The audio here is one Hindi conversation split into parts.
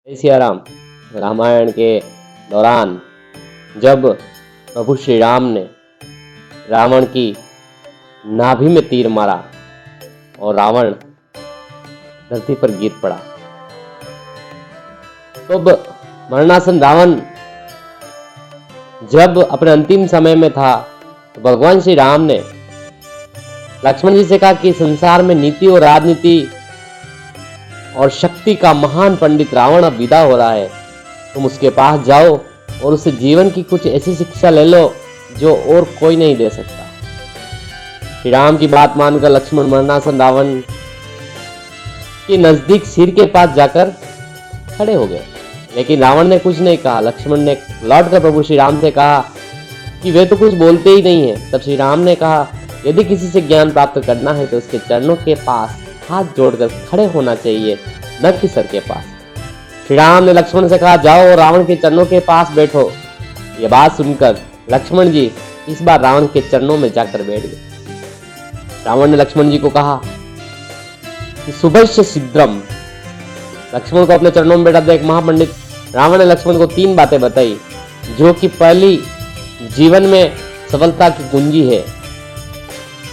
जय सिया राम। रामायण के दौरान जब प्रभु श्री राम ने रावण की नाभि में तीर मारा और रावण धरती पर गिर पड़ा, तब मरणासन रावण जब अपने अंतिम समय में था तो भगवान श्री राम ने लक्ष्मण जी से कहा कि संसार में नीति और राजनीति और शक्ति का महान पंडित रावण अब विदा हो रहा है, तुम उसके पास जाओ और उससे जीवन की कुछ ऐसी शिक्षा ले लो जो और कोई नहीं दे सकता। श्री राम की बात मानकर लक्ष्मण मरणासन रावण के नजदीक सिर के पास जाकर खड़े हो गए, लेकिन रावण ने कुछ नहीं कहा। लक्ष्मण ने लौटकर प्रभु श्री राम से कहा कि वे तो कुछ बोलते ही नहीं है। तब श्री राम ने कहा, यदि किसी से ज्ञान प्राप्त करना है तो उसके चरणों के पास हाथ जोड़कर खड़े होना चाहिए, न कि सर के पास। श्री राम ने लक्ष्मण से कहा, जाओ और रावण के चरणों के पास बैठो। यह बात सुनकर लक्ष्मण जी इस बार रावण के चरणों में जाकर बैठ गए। रावण ने लक्ष्मण जी को कहा कि शुभस्य शीघ्रम। लक्ष्मण को अपने चरणों में बैठा देख महापंडित रावण ने लक्ष्मण को 3 बातें बताई, जो कि पहली जीवन में सफलता की कुंजी है।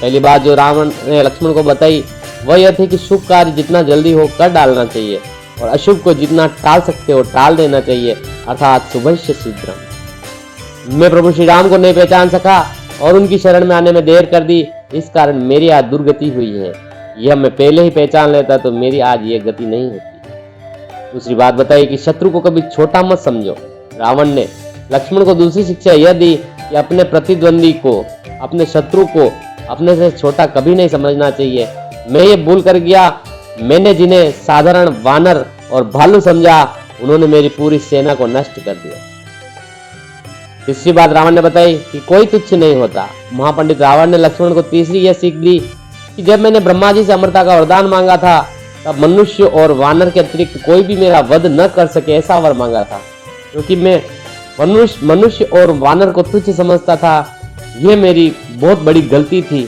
पहली बात जो रावण ने लक्ष्मण को बताई वह यह थी कि शुभ कार्य जितना जल्दी हो कर डालना चाहिए और अशुभ को जितना टाल सकते हो टाल देना चाहिए, अर्थात शुभस्य शीघ्रम। मैं प्रभु श्री राम को नहीं पहचान सका और उनकी शरण में आने में देर कर दी, इस कारण मेरी आज दुर्गति हुई है। यह मैं पहले ही पहचान लेता तो मेरी आज ये गति नहीं होती। दूसरी बात बताई कि शत्रु को कभी छोटा मत समझो। रावण ने लक्ष्मण को दूसरी शिक्षा यह दी कि अपने प्रतिद्वंदी को, अपने शत्रु को अपने से छोटा कभी नहीं समझना चाहिए। मैं ये भूल कर गया, मैंने जिन्हें साधारण वानर और भालू समझा उन्होंने मेरी पूरी सेना को नष्ट कर दिया। तीसरी बात रावण ने बताई कि कोई तुच्छ नहीं होता। महापंडित रावण ने लक्ष्मण को तीसरी यह सीख दी कि जब मैंने ब्रह्मा जी से अमरता का वरदान मांगा था तब मनुष्य और वानर के अतिरिक्त कोई भी मेरा वध न कर सके ऐसा वर मांगा था, क्योंकि मैं मनुष्य और वानर को तुच्छ समझता था। यह मेरी बहुत बड़ी गलती थी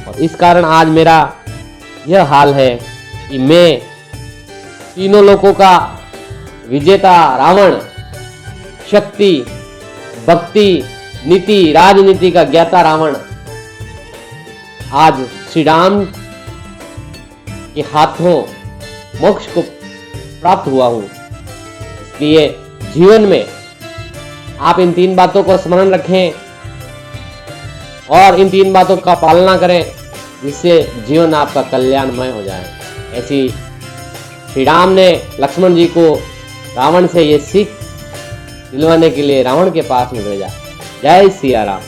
और इस कारण आज मेरा यह हाल है कि मैं तीनों लोकों का विजेता रावण, शक्ति, भक्ति, नीति, राजनीति का ज्ञाता रावण आज श्री राम के हाथों मोक्ष को प्राप्त हुआ हूं। इसलिए जीवन में आप इन 3 बातों को स्मरण रखें और इन 3 बातों का पालना करें, जिससे जीवन आपका कल्याणमय हो जाए। ऐसी श्री राम ने लक्ष्मण जी को रावण से ये सीख दिलवाने के लिए रावण के पास में भेजा। जय सिया राम।